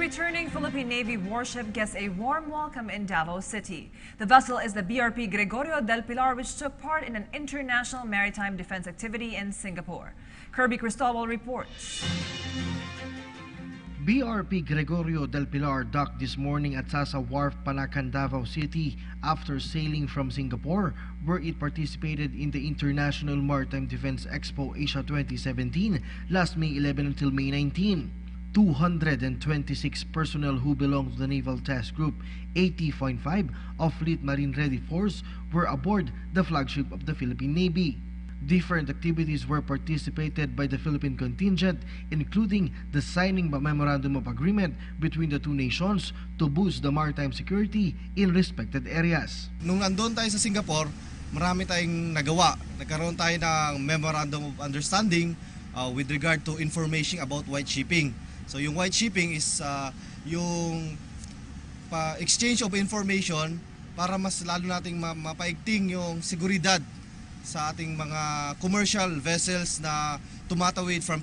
returning Philippine Navy warship gets a warm welcome in Davao City. The vessel is the BRP Gregorio del Pilar, which took part in an international maritime defense activity in Singapore. Kirby Cristobal reports. BRP Gregorio del Pilar docked this morning at Sasa Wharf, Palacan, Davao City after sailing from Singapore, where it participated in the International Maritime Defense Expo Asia 2017 last May 11 until May 19. 226 personnel who belong to the Naval Task Group 80.5 of Fleet Marine Ready Force were aboard the flagship of the Philippine Navy. Different activities were participated by the Philippine contingent, including the signing of a memorandum of agreement between the two nations to boost the maritime security in respected areas. Nung nandun tayo sa Singapore, marami tayong nagawa. Nagkaroon tayo ng memorandum of understanding with regard to information about white shipping. So yung white shipping is yung exchange of information para mas lalo nating mapaigting yung seguridad sa ating mga commercial vessels na tumatawid from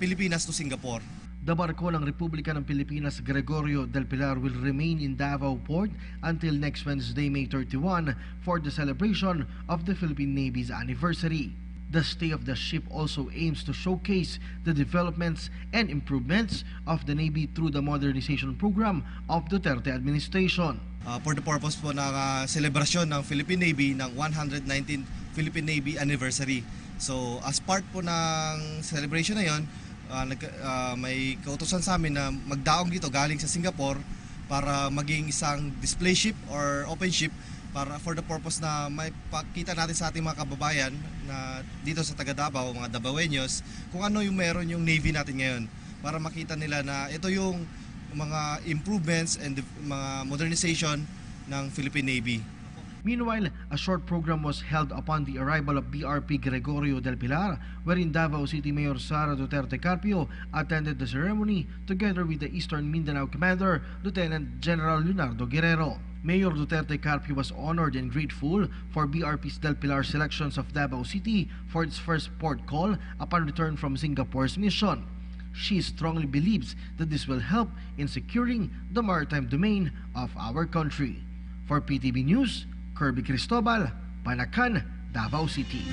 Pilipinas to Singapore. The barko ng Republika ng Pilipinas Gregorio del Pilar will remain in Davao Port until next Wednesday, May 31 for the celebration of the Philippine Navy's anniversary. The stay of the ship also aims to showcase the developments and improvements of the Navy through the modernization program of Duterte administration. For the purpose po ng celebration ng Philippine Navy ng 119th Philippine Navy anniversary. So as part po ng celebration na yon, may kautusan sa amin na magdaong dito galing sa Singapore para maging isang display ship or open ship para for the purpose na may pakita natin sa ating mga kababayan na dito sa taga Davao, mga Davaoeños, kung ano yung meron yung Navy natin ngayon para makita nila na ito yung mga improvements and mga modernization ng Philippine Navy. Meanwhile, a short program was held upon the arrival of BRP Gregorio del Pilar, wherein Davao City Mayor Sara Duterte Carpio attended the ceremony together with the Eastern Mindanao Commander, Lieutenant General Leonardo Guerrero. Mayor Duterte Carpio was honored and grateful for BRP's Del Pilar selections of Davao City for its first port call upon return from Singapore's mission. She strongly believes that this will help in securing the maritime domain of our country. For PTV News, Kirby Cristobal, Palacan, Davao City.